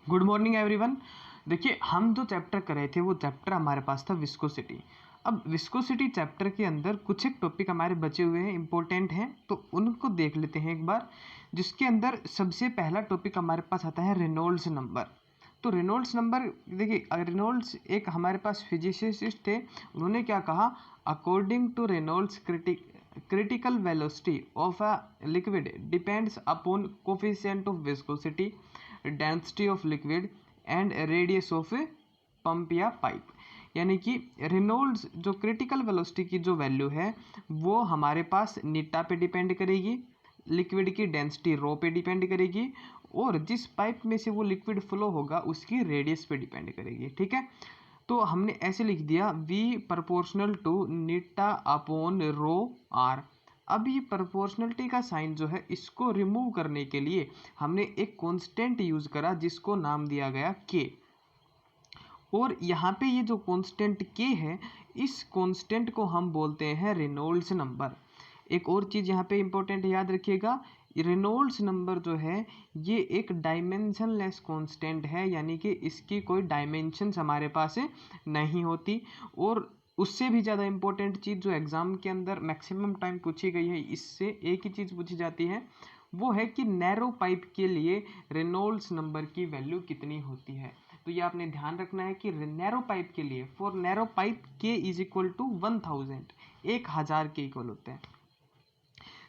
Good morning everyone. देखिए, हम जो चैप्टर कर रहे थे वो चैप्टर हमारे पास था विस्कोसिटी। अब विस्कोसिटी चैप्टर के अंदर कुछ एक टॉपिक हमारे बचे हुए हैं, इंपॉर्टेंट हैं, तो उनको देख लेते हैं एक बार। जिसके अंदर सबसे पहला टॉपिक हमारे पास आता है रेनॉल्ड्स नंबर। तो रेनॉल्ड्स नंबर, देखिए रेनॉल्ड्स एक हमारे पास फिजिसिस्ट थे। उन्होंने क्या कहा, according to Reynolds critical velocity of a liquid depends upon coefficient of viscosity, density of liquid and radius of pump या पाइप। यानी कि रेनॉल्ड्स जो क्रिटिकल वेलोसिटी की जो वैल्यू है वो हमारे पास नीटा पे डिपेंड करेगी, लिक्विड की डेंसिटी रो पे डिपेंड करेगी, और जिस पाइप में से वो लिक्विड फ्लो होगा उसकी रेडियस पे डिपेंड करेगी। ठीक है, तो हमने ऐसे लिख दिया V proportional to eta upon rho R. अब ये प्रोपोर्शनलिटी का साइन जो है इसको रिमूव करने के लिए हमने एक कांस्टेंट यूज करा जिसको नाम दिया गया K। और यहाँ पे ये जो कांस्टेंट K है, इस कांस्टेंट को हम बोलते हैं रेनॉल्ड्स नंबर। एक और चीज़ यहाँ पे इंपॉर्टेंट याद रखिएगा, रेनॉल्ड्स नंबर जो है ये एक डायमेंशनलेस कांस्टेंट है, यानी कि इसकी कोई डायमेंशंस हमारे पास नहीं होती। और उससे भी ज़्यादा इंपॉर्टेंट चीज़ जो एग्ज़ाम के अंदर मैक्सिमम टाइम पूछी गई है, इससे एक ही चीज़ पूछी जाती है, वो है कि नैरो पाइप के लिए रेनॉल्ड्स नंबर की वैल्यू कितनी होती है। तो ये आपने ध्यान रखना है कि नैरो पाइप के लिए, for narrow pipe K is equal to 1000, 1000 के इक्वल होते हैं।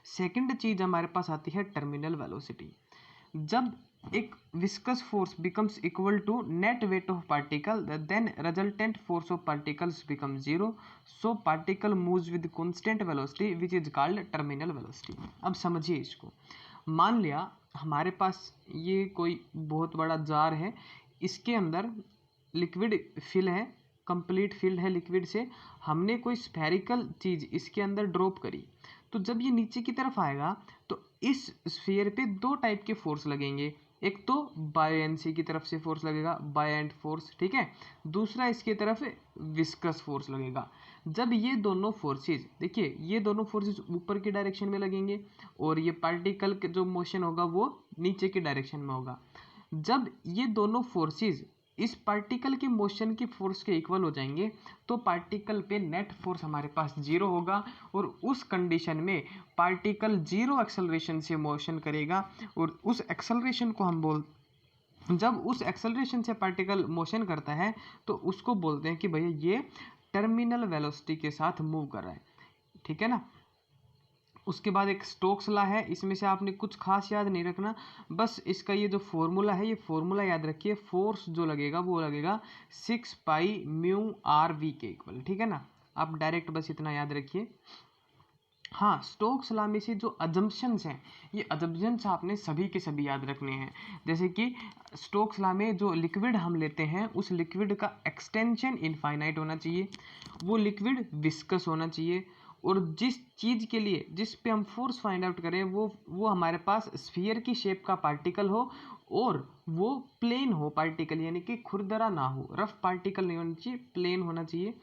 सेकंड चीज हमारे पास आती है टर्मिनल वेलोसिटी। जब एक viscous force becomes equal to net weight of particle, then resultant force of particles become zero, so particle moves with constant velocity which is called terminal velocity. अब समझिए इसको। मान लिया हमारे पास ये कोई बहुत बड़ा जार है, इसके अंदर लिक्विड फिल है, कंप्लीट फिल्ड है लिक्विड से। हमने कोई स्फेरिकल चीज़ इसके अंदर ड्रॉप करी, तो जब ये नीचे की तरफ आएगा तो इस स्फीयर पे दो टाइप के फोर्स लगेंगे। एक तो बायोएंसी की तरफ से फोर्स लगेगा, बायोएंट फोर्स, ठीक है। दूसरा इसकी तरफ विस्कस फोर्स लगेगा। जब ये दोनों फोर्सेस, देखिए ये दोनों फोर्सेस ऊपर की डायरेक्शन में लगेंगे और ये पार्टिकल का जो मोशन होगा वो नीचे की डायरेक्शन में होगा। जब ये दोनों फोर्सेस इस पार्टिकल के मोशन की फोर्स के इक्वल हो जाएंगे तो पार्टिकल पे नेट फोर्स हमारे पास जीरो होगा, और उस कंडीशन में पार्टिकल जीरो एक्सेलरेशन से मोशन करेगा। और उस एक्सेलरेशन को हम जब उस एक्सेलरेशन से पार्टिकल मोशन करता है तो उसको बोलते हैं कि भैया ये टर्मिनल वेलोसिटी के साथ मूव कर रहा है। ठीक है ना। उसके बाद एक स्टोक्स लॉ है, इसमें से आपने कुछ खास याद नहीं रखना, बस इसका ये जो फॉर्मूला है ये फॉर्मूला याद रखिए। फोर्स जो लगेगा वो लगेगा 6 पाई म्यू आर वी के इक्वल। ठीक है ना, आप डायरेक्ट बस इतना याद रखिए। हाँ, स्टोक्स लॉ में से जो अजम्पशंस हैं, ये अजम्पशंस आपने सभी के सभी याद रखने हैं। जैसे कि स्टोक्स लॉ में जो लिक्विड हम लेते हैं उस लिक्विड का एक्सटेंशन इनफाइनाइट होना चाहिए, वो लिक्विड विस्कस होना चाहिए, और जिस चीज़ के लिए जिस पे हम फोर्स फाइंड आउट करें वो हमारे पास स्फीयर की शेप का पार्टिकल हो, और वो प्लेन हो पार्टिकल, यानी कि खुरदरा ना हो, रफ पार्टिकल नहीं होना चाहिए, प्लेन होना चाहिए।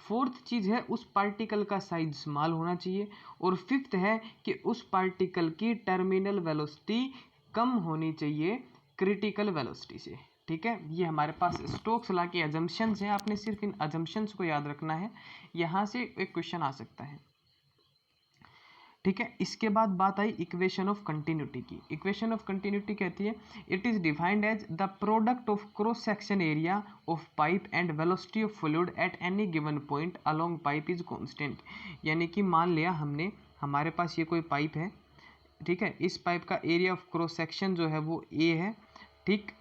फोर्थ चीज़ है उस पार्टिकल का साइज स्मॉल होना चाहिए। और फिफ्थ है कि उस पार्टिकल की टर्मिनल वेलोसिटी कम होनी चाहिए क्रिटिकल वेलोसिटी से। ठीक है, ये हमारे पास स्टोक्स लॉ के अजम्पशंस हैं, आपने सिर्फ इन अजम्पशंस को याद रखना है, यहाँ से एक क्वेश्चन आ सकता है। ठीक है, इसके बाद बात आई इक्वेशन ऑफ कंटिन्यूटी की। इक्वेशन ऑफ कंटिन्यूटी कहती है it is defined as the product of cross section area of pipe and velocity of fluid at any given point along pipe is constant. यानी कि मान लिया हमारे पास ये कोई पाइप है, ठीक है, इस पाइप का एरिया ऑफ क्रॉस सेक्शन जो है वो ए है, ठीक,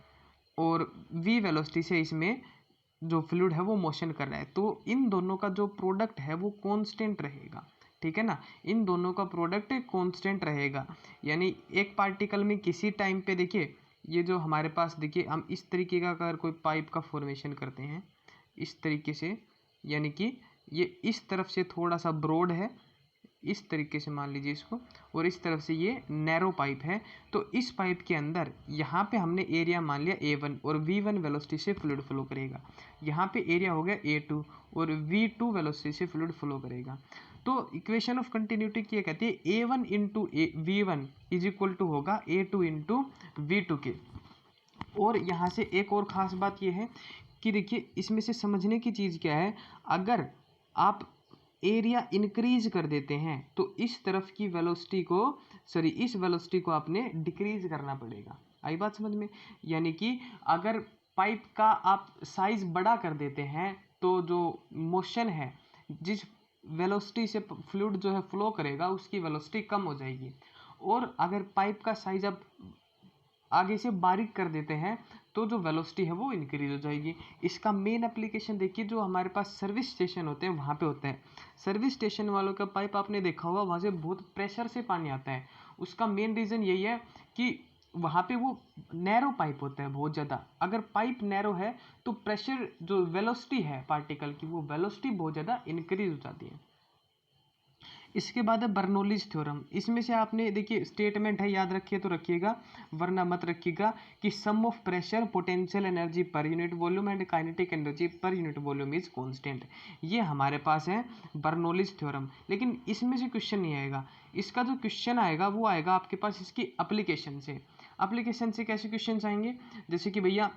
और वी वेलोसिटी से इसमें जो फ्लूइड है वो मोशन कर रहा है, तो इन दोनों का जो प्रोडक्ट है वो कांस्टेंट रहेगा। ठीक है ना, इन दोनों का प्रोडक्ट कांस्टेंट रहेगा। यानी एक पार्टिकल में किसी टाइम पे, देखिए ये जो हमारे पास, देखिए हम इस तरीके का अगर कोई पाइप का फॉर्मेशन करते हैं इस तरीके से, यानी कि ये इस तरफ से थोड़ा सा ब्रॉड है, इस तरीके से मान लीजिए इसको, और इस तरफ से ये नैरो पाइप है, तो इस पाइप के अंदर यहाँ पे हमने एरिया मान लिया A1 और V1 वेलोसिटी से फ्लूइड फ्लो करेगा। यहाँ पे एरिया हो गया A2 और V2 वेलोसिटी से फ्लूइड फ्लो करेगा। तो इक्वेशन ऑफ कंटिन्यूटी क्या कहती है, A1 into V1 is equal to होगा A2 इंटू V2 के। और यहाँ से एक और ख़ास बात ये है कि देखिए इसमें से समझने की चीज़ क्या है, अगर आप एरिया इंक्रीज कर देते हैं तो इस तरफ की वेलोसिटी को इस वेलोसिटी को आपने डिक्रीज करना पड़ेगा। आई बात समझ में? यानी कि अगर पाइप का आप साइज बड़ा कर देते हैं तो जो मोशन है, जिस वेलोसिटी से फ्लूइड जो है फ्लो करेगा उसकी वेलोसिटी कम हो जाएगी। और अगर पाइप का साइज आप आगे से बारीक कर देते हैं तो जो वेलोसिटी है वो इंक्रीज हो जाएगी। इसका मेन एप्लीकेशन देखिए, जो हमारे पास सर्विस स्टेशन होते हैं वहाँ पे होता है। सर्विस स्टेशन वालों का पाइप आपने देखा होगा, वहाँ से बहुत प्रेशर से पानी आता है। उसका मेन रीज़न यही है कि वहाँ पे वो नैरो पाइप होता है बहुत ज़्यादा। अगर पाइप नैरो है तो प्रेशर जो वेलोसिटी है पार्टिकल की, वो वेलोसिटी बहुत ज़्यादा इंक्रीज हो जाती है। इसके बाद है बर्नौलीज थ्योरम। इसमें से आपने देखिए स्टेटमेंट है, याद रखिए तो रखिएगा वरना मत रखिएगा, कि sum of pressure potential energy per unit volume and kinetic energy per unit volume is constant. ये हमारे पास है बर्नौलीज थ्योरम। लेकिन इसमें से क्वेश्चन नहीं आएगा। इसका जो क्वेश्चन आएगा वो आएगा आपके पास इसकी एप्लीकेशन से। एप्लीकेशन से कैसे क्वेश्चन आएंगे, जैसे कि भैया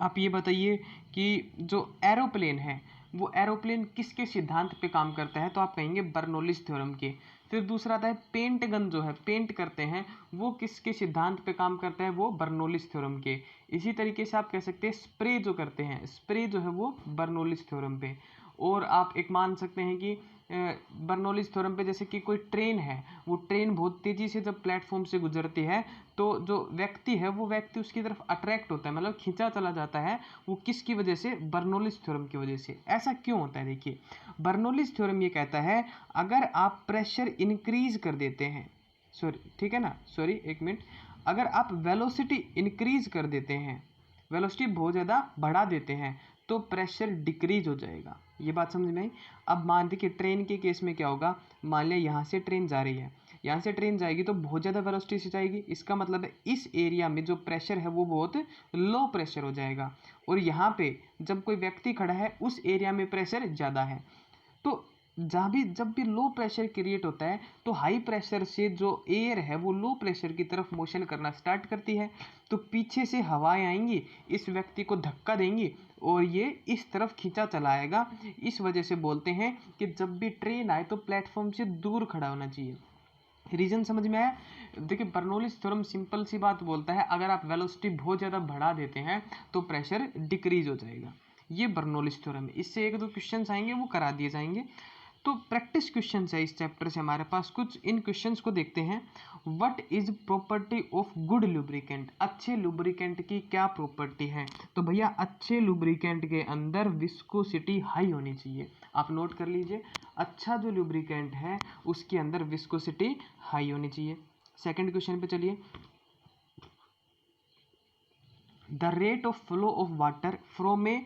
आप ये बताइए कि जो एरोप्लेन है वो एरोप्लेन किसके सिद्धांत पे काम करता है, तो आप कहेंगे बर्नौलीज थ्योरम के। फिर दूसरा आता है पेंट गन, जो है पेंट करते हैं वो किसके सिद्धांत पे काम करता है, वो बर्नौलीज थ्योरम के। इसी तरीके से आप कह सकते हैं स्प्रे जो करते हैं, स्प्रे जो है वो बर्नौलीज थ्योरम पे। और आप एक मान सकते हैं कि बर्नौलीज थ्योरम पे जैसे कि कोई ट्रेन है, वो ट्रेन बहुत तेज़ी से जब प्लेटफॉर्म से गुजरती है तो जो व्यक्ति है वो व्यक्ति उसकी तरफ अट्रैक्ट होता है, मतलब खींचा चला जाता है। वो किसकी वजह से, बर्नौलीज थ्योरम की वजह से। ऐसा क्यों होता है, देखिए बर्नौलीज थ्योरम ये कहता है अगर आप प्रेशर इंक्रीज कर देते हैं, ठीक है ना, एक मिनट, अगर आप वेलोसिटी इंक्रीज कर देते हैं, वेलोसिटी बहुत ज़्यादा बढ़ा देते हैं तो प्रेशर डिक्रीज हो जाएगा। ये बात समझ में आई? अब मान देखिए ट्रेन के केस में क्या होगा, मान लिया यहाँ से ट्रेन जा रही है, यहाँ से ट्रेन जाएगी तो बहुत ज़्यादा वेलोसिटी से जाएगी। इसका मतलब है इस एरिया में जो प्रेशर है वो बहुत लो प्रेशर हो जाएगा। और यहाँ पे जब कोई व्यक्ति खड़ा है उस एरिया में प्रेशर ज़्यादा है। तो जब भी लो प्रेशर क्रिएट होता है तो हाई प्रेशर से जो एयर है वो लो प्रेशर की तरफ मोशन करना स्टार्ट करती है। तो पीछे से हवाएं आएंगी, इस व्यक्ति को धक्का देंगी और ये इस तरफ खींचा चला आएगा। इस वजह से बोलते हैं कि जब भी ट्रेन आए तो प्लेटफॉर्म से दूर खड़ा होना चाहिए। रीजन समझ में आया? देखिए बर्नौलीज थ्योरम सिंपल सी बात बोलता है, अगर आप वेलोसिटी बहुत ज़्यादा बढ़ा देते हैं तो प्रेशर डिक्रीज हो जाएगा। ये बर्नौलीज थ्योरम है। इससे एक दो क्वेश्चंस आएंगे वो करा दिए जाएंगे। तो प्रैक्टिस क्वेश्चन है इस चैप्टर से हमारे पास कुछ। इन क्वेश्चंस को देखते हैं। What is property of good lubricant? अच्छे लुब्रिकेंट की क्या प्रॉपर्टी है? तो भैया अच्छे लुब्रिकेंट के अंदर विस्कोसिटी हाई होनी चाहिए। आप नोट कर लीजिए, अच्छा जो लुब्रिकेंट है उसके अंदर विस्कोसिटी हाई होनी चाहिए। सेकंड क्वेश्चन पे चलिए। The rate of flow of water from a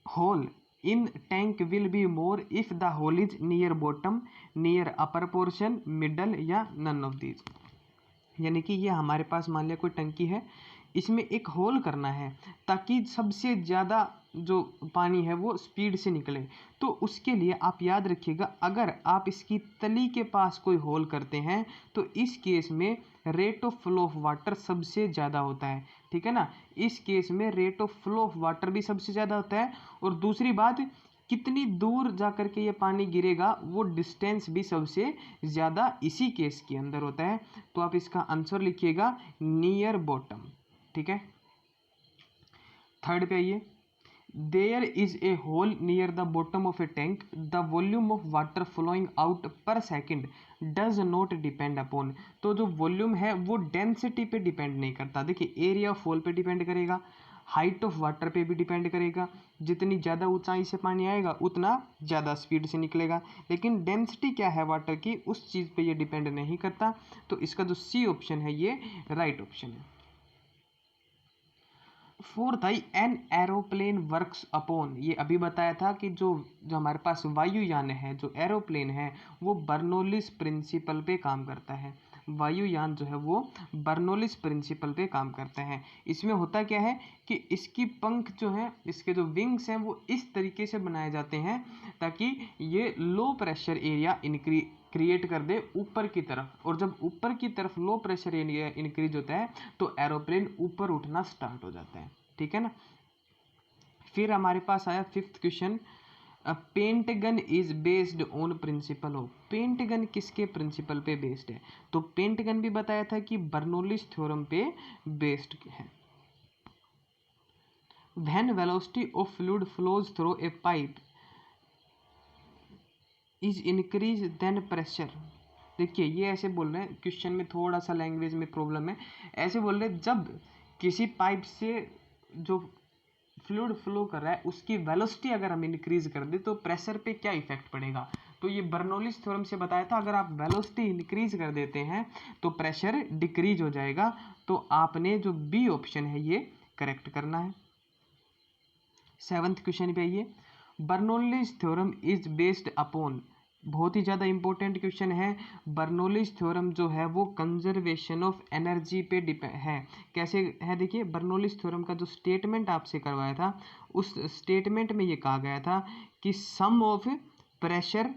hole in tank will be more if the hole is near bottom, near upper portion, middle या none of these। यानी कि ये हमारे पास मान लिया कोई टंकी है, इसमें एक होल करना है ताकि सबसे ज़्यादा जो पानी है वो स्पीड से निकले। तो उसके लिए आप याद रखिएगा, अगर आप इसकी तली के पास कोई होल करते हैं तो इस केस में rate of flow of water सबसे ज़्यादा होता है। ठीक है ना, इस केस में rate of flow of water भी सबसे ज़्यादा होता है। और दूसरी बात, कितनी दूर जा कर के ये पानी गिरेगा वो डिस्टेंस भी सबसे ज़्यादा इसी केस के अंदर होता है। तो आप इसका आंसर लिखिएगा नियर बॉटम। ठीक है, थर्ड पे आइए। There is a hole near the bottom of a tank, the volume of water flowing out per second does not depend upon. तो जो वॉल्यूम है वो डेंसिटी पे डिपेंड नहीं करता। देखिए एरिया ऑफ होल पे डिपेंड करेगा, हाइट ऑफ वाटर पे भी डिपेंड करेगा। जितनी ज़्यादा ऊंचाई से पानी आएगा उतना ज़्यादा स्पीड से निकलेगा। लेकिन डेंसिटी क्या है वाटर की, उस चीज़ पे ये डिपेंड नहीं करता। तो इसका जो सी ऑप्शन है ये राइट ऑप्शन है। Fourth I an aeroplane works upon. ये अभी बताया था कि जो हमारे पास वायुयान है, जो एरोप्लेन है, वो बर्नौलीज प्रिंसिपल पे काम करता है। वायुयान जो है वो बर्नौलीज प्रिंसिपल पे काम करता है। इसमें होता क्या है कि इसकी पंख जो है, इसके जो विंग्स हैं वो इस तरीके से बनाए जाते हैं ताकि ये लो प्रेशर एरिया क्रिएट कर दे ऊपर की तरफ, और जब ऊपर की तरफ लो प्रेशर इंक्रीज होता है तो एरोप्लेन ऊपर उठना स्टार्ट हो जाता है, ठीक है ना। फिर हमारे पास आया fifth question, paint gun is based on principle of. Paint gun किसके प्रिंसिपल पे बेस्ड है? तो पेंट गन भी बताया था कि बर्नौलीज थ्योरम पे बेस्ड है। When velocity of fluid flows through a pipe is increase then pressure. देखिए ये ऐसे बोल रहे हैं, क्वेश्चन में थोड़ा सा लैंग्वेज में प्रॉब्लम है। ऐसे बोल रहे हैं जब किसी पाइप से जो फ्लूइड फ्लो कर रहा है उसकी वेलोसिटी अगर हम इंक्रीज कर दें तो प्रेशर पे क्या इफेक्ट पड़ेगा। तो ये बर्नौलीज थ्योरम से बताया था, अगर आप वेलोसिटी इंक्रीज कर देते हैं तो प्रेशर डिक्रीज हो जाएगा। तो आपने जो बी ऑप्शन है ये करेक्ट करना है। सेवंथ क्वेश्चन पे आइए, Bernoulli's theorem is based upon. बहुत ही ज़्यादा इंपॉर्टेंट क्वेश्चन है। बर्नौलीज थ्योरम जो है वो कंजर्वेशन ऑफ एनर्जी पे डिपेंड है। कैसे है? देखिए बर्नौलीज थ्योरम का जो स्टेटमेंट आपसे करवाया था उस स्टेटमेंट में ये कहा गया था कि sum of pressure,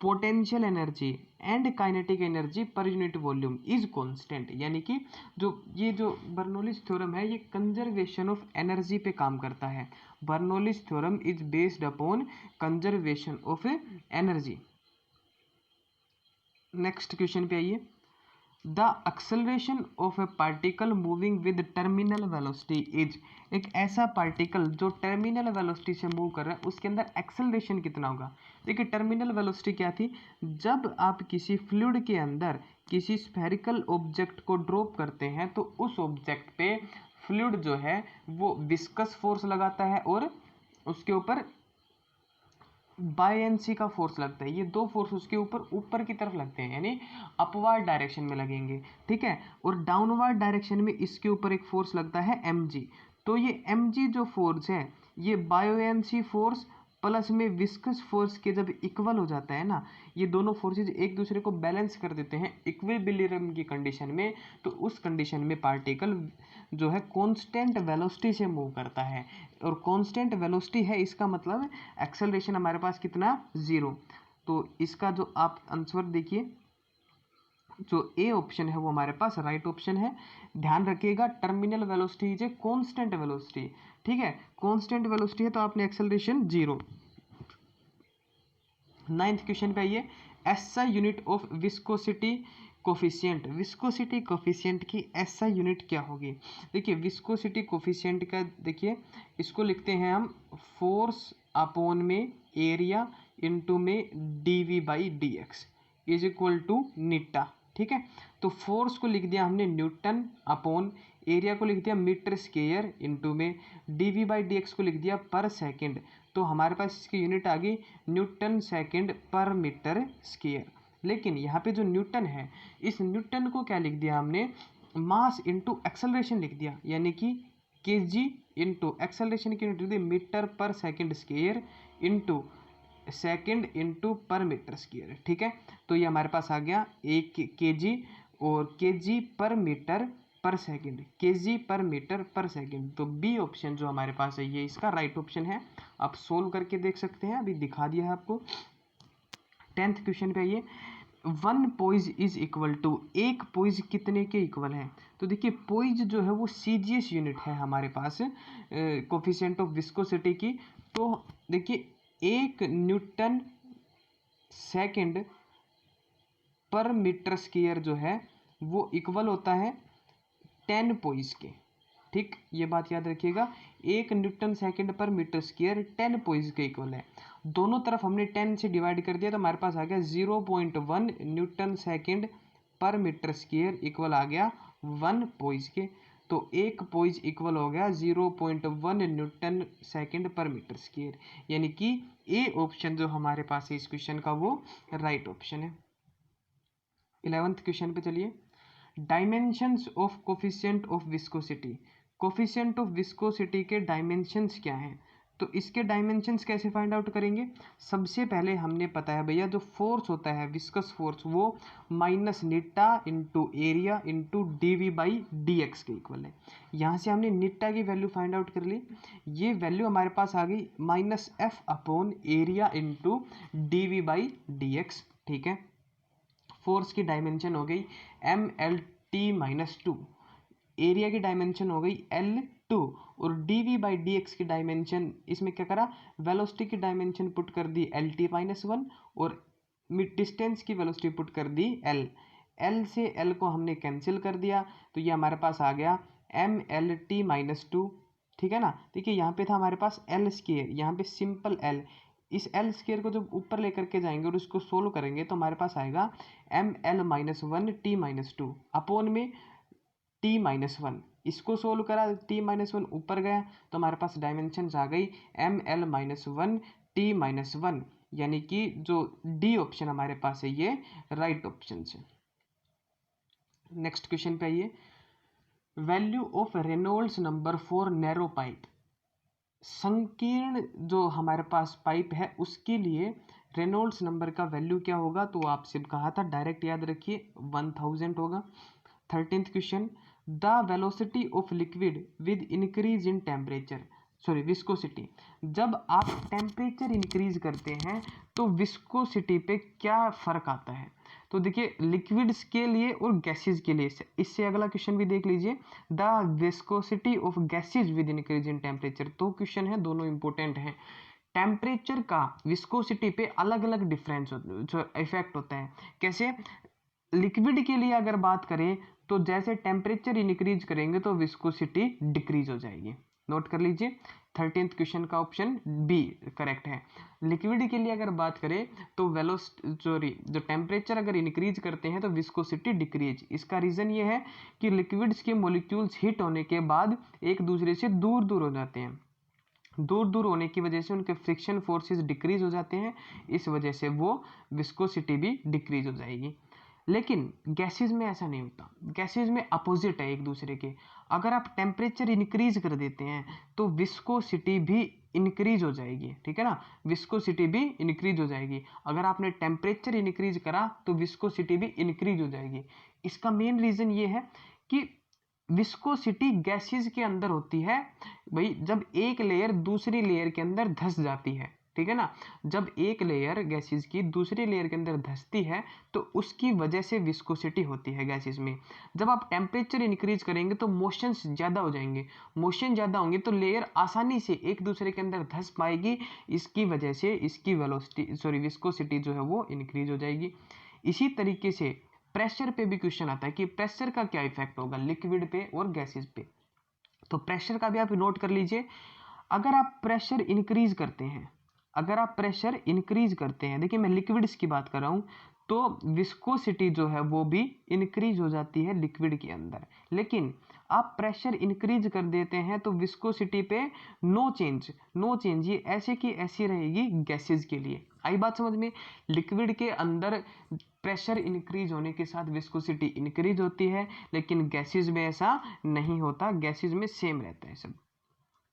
potential energy and kinetic energy per unit volume is constant. यानी कि जो बर्नौलीज थ्योरम है ये कंजर्वेशन ऑफ एनर्जी पे काम करता है। Bernoulli's theorem is based upon conservation of energy. Next question पे आइए, the acceleration of A particle moving with terminal velocity is. एक ऐसा पार्टिकल जो टर्मिनल वेलोसिटी से मूव कर रहा है उसके अंदर एक्सेलरेशन कितना होगा। देखिए टर्मिनल वेलोसिटी क्या थी, जब आप किसी फ्लूइड के अंदर किसी स्फेरिकल ऑब्जेक्ट को ड्रॉप करते हैं तो उस ऑब्जेक्ट पे फ्लूइड जो है वो विस्कस फोर्स लगाता है और उसके ऊपर बायएंसी का फोर्स लगता है। ये दो फोर्स उसके ऊपर की तरफ लगते हैं, यानी अपवर्ड डायरेक्शन में लगेंगे, ठीक है। और डाउनवर्ड डायरेक्शन में इसके ऊपर एक फोर्स लगता है mg। तो ये mg जो फोर्स है ये बायोएंसी फोर्स प्लस में विस्कस फोर्स के जब इक्वल हो जाता है ना, ये दोनों फोर्सेज एक दूसरे को बैलेंस कर देते हैं इक्विलिब्रियम की कंडीशन में, तो उस कंडीशन में पार्टिकल जो है कांस्टेंट वेलोसिटी से मूव करता है। और कांस्टेंट वेलोसिटी है इसका मतलब एक्सेलरेशन हमारे पास कितना, 0। तो इसका जो आप आंसर देखिए, जो ए ऑप्शन है वो हमारे पास राइट ऑप्शन है। ध्यान रखिएगा terminal velocity is a constant velocity, ठीक है। कांस्टेंट वेलोसिटी है तो आपने एक्सेलरेशन 0। नाइन्थ क्वेश्चन पे आइए, SI unit of viscosity coefficient. Viscosity coefficient की एसआई यूनिट क्या होगी। देखिए विस्कोसिटी कोफिशिएंट का देखिए इसको लिखते हैं हम फोर्स अपॉन में एरिया इनटू में DV by D X is equal to नीटा, ठीक है। तो फोर्स को लिख दिया हमने न्यूटन अपॉन, एरिया को लिख दिया मीटर स्क्वायर इनटू में डीवी बाई डी एक्स को लिख दिया पर सेकंड। तो हमारे पास इसकी यूनिट आ गई न्यूटन सेकंड पर मीटर स्क्वायर। लेकिन यहाँ पे जो न्यूटन है इस न्यूटन को क्या लिख दिया हमने, मास इनटू एक्सेलरेशन लिख दिया, यानी कि केजी इनटू एक्सेलरेशन की यूनिट मीटर पर second square into second into पर मीटर स्क्वायर, ठीक है। तो ये हमारे पास आ गया एक केजी और केजी पर मीटर पर सेकंड, केजी पर मीटर पर सेकंड। तो बी ऑप्शन जो हमारे पास है ये इसका राइट ऑप्शन है। आप सोल्व करके देख सकते हैं, अभी दिखा दिया है आपको। 10th क्वेश्चन पे आइए, 1 पोइज इज इक्वल टू। एक पोइज कितने के इक्वल है। तो देखिए पोइज जो है वो सीजीएस यूनिट है हमारे पास कोफिशिएंट ऑफ विस्कोसिटी की। तो देखिए 1 न्यूटन सेकंड पर मीटर स्क्वायर जो है वो इक्वल होता है 10 पोइज के, ठीक। ये बात याद रखिएगा, 1 न्यूटन सेकंड पर मीटर स्क्वायर 10 पोइज के इक्वल है। दोनों तरफ हमने 10 से डिवाइड कर दिया तो हमारे पास आ गया 0.1 न्यूटन सेकंड पर मीटर स्क्वायर इक्वल आ गया 1 पोइज के। तो 1 पोइज इक्वल हो गया 0.1 न्यूटन सेकंड पर मीटर स्क्वायर, यानी कि ए ऑप्शन जो हमारे पास है इस क्वेश्चन का वो राइट ऑप्शन है। 11th क्वेश्चन पे चलिए, dimensions of coefficient of viscosity. Coefficient of viscosity के डायमेंशंस क्या हैं। तो इसके डायमेंशंस कैसे फाइंड आउट करेंगे। सबसे पहले हमने पता है भैया जो फोर्स होता है विस्कस फोर्स वो minus Neeta into area into D by D x के इक्वल है। यहाँ से हमने नीटा की वैल्यू फाइंड आउट कर ली, ये वैल्यू हमारे पास आ गई minus F upon area into D by D x, ठीक है। फोर्स की डायमेंशन हो गई MLT-2, एरिया की डायमेंशन हो गई L2, और dv/dx की डायमेंशन इसमें क्या करा, वेलोसिटी की डायमेंशन पुट कर दी LT-1 और डिस्टेंस की वेलोसिटी पुट कर दी L से L को हमने कैंसिल कर दिया, तो ये हमारे पास आ गया MLT-2, ठीक है ना। देखिए यहाँ पे था हमारे पास L स्क्वायर, यहाँ पे सिंपल L, इस L स्क्वायर को जब ऊपर लेकर के जाएंगे और उसको सोल्व करेंगे तो हमारे पास आएगा ML-1T-2 अपोन में T-1, इसको सोल्व करा, T-1 ऊपर गया तो हमारे पास डायमेंशंस आ गई ML-1T-1, यानी कि जो डी ऑप्शन हमारे पास है ये राइट ऑप्शन है। नेक्स्ट क्वेश्चन पे आइए, value of Reynolds number for narrow pipe, संकीर्ण जो हमारे पास पाइप है उसके लिए रेनॉल्ड्स नंबर का वैल्यू क्या होगा, तो आपसे कहा था डायरेक्ट याद रखिए 1000 होगा। 13th question, the velocity of liquid with increase in temperature, sorry viscosity, जब आप टेम्परेचर इंक्रीज करते हैं तो विस्कोसिटी पे क्या फर्क आता है। तो देखिए लिक्विड्स के लिए और गैसेज के लिए, इससे अगला क्वेश्चन भी देख लीजिए, the viscosity of gases with increase in temperature, तो क्वेश्चन है दोनों इंपॉर्टेंट हैं। टेम्परेचर का विस्कोसिटी पे अलग अलग डिफरेंस जो इफेक्ट होता है, कैसे, लिक्विड के लिए अगर बात करें तो जैसे टेम्परेचर इंक्रीज करेंगे तो विस्कोसिटी डिक्रीज हो जाएगी, नोट कर लीजिए। 13th क्वेश्चन का ऑप्शन बी करेक्ट है। लिक्विड के लिए अगर बात करें तो जो टेम्परेचर अगर इंक्रीज करते हैं तो विस्कोसिटी डिक्रीज, इसका रीजन ये है कि लिक्विड्स के मॉलिक्यूल्स हीट होने के बाद एक दूसरे से दूर दूर हो जाते हैं, दूर दूर होने की वजह से उनके फ्रिक्शन फोर्सेस डिक्रीज हो जाते हैं, इस वजह से वो विस्कोसिटी भी डिक्रीज हो जाएगी। लेकिन गैसेज में ऐसा नहीं होता, गैसेज में अपोजिट है एक दूसरे के, अगर आप टेम्परेचर इंक्रीज कर देते हैं तो विस्कोसिटी भी इंक्रीज हो जाएगी, ठीक है ना, विस्कोसिटी भी इंक्रीज हो जाएगी। अगर आपने टेम्परेचर इंक्रीज करा तो विस्कोसिटी भी इंक्रीज हो जाएगी। इसका मेन रीजन ये है कि विस्कोसिटी गैसेज के अंदर होती है भाई, जब एक लेयर दूसरी लेयर के अंदर धंस जाती है, ठीक है ना, जब एक लेयर गैसेज की दूसरी लेयर के अंदर धंसती है तो उसकी वजह से विस्कोसिटी होती है गैसेज में। जब आप टेम्परेचर इंक्रीज करेंगे तो मोशंस ज़्यादा हो जाएंगे, मोशन ज़्यादा होंगे तो लेयर आसानी से एक दूसरे के अंदर धंस पाएगी, इसकी वजह से इसकी विस्कोसिटी जो है वो इंक्रीज हो जाएगी। इसी तरीके से प्रेशर पे भी क्वेश्चन आता है कि प्रेशर का क्या इफेक्ट होगा लिक्विड पे और गैसेज पे, तो प्रेशर का भी आप नोट कर लीजिए। अगर आप प्रेशर इंक्रीज करते हैं, अगर आप प्रेशर इंक्रीज करते हैं, देखिए मैं लिक्विड्स की बात कर रहा हूँ, तो विस्कोसिटी जो है वो भी इंक्रीज हो जाती है लिक्विड के अंदर। लेकिन आप प्रेशर इंक्रीज कर देते हैं तो विस्कोसिटी पे नो चेंज, ये ऐसे की ऐसी रहेगी गैसेज के लिए। आई बात समझ में, लिक्विड के अंदर प्रेशर इंक्रीज होने के साथ विस्कोसिटी इंक्रीज होती है, लेकिन गैसेज में ऐसा नहीं होता, गैसेज में सेम रहता है सब।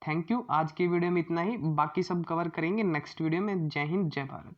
थैंक यू, आज की वीडियो में इतना ही, बाकी सब कवर करेंगे नेक्स्ट वीडियो में। जय हिंद, जय भारत।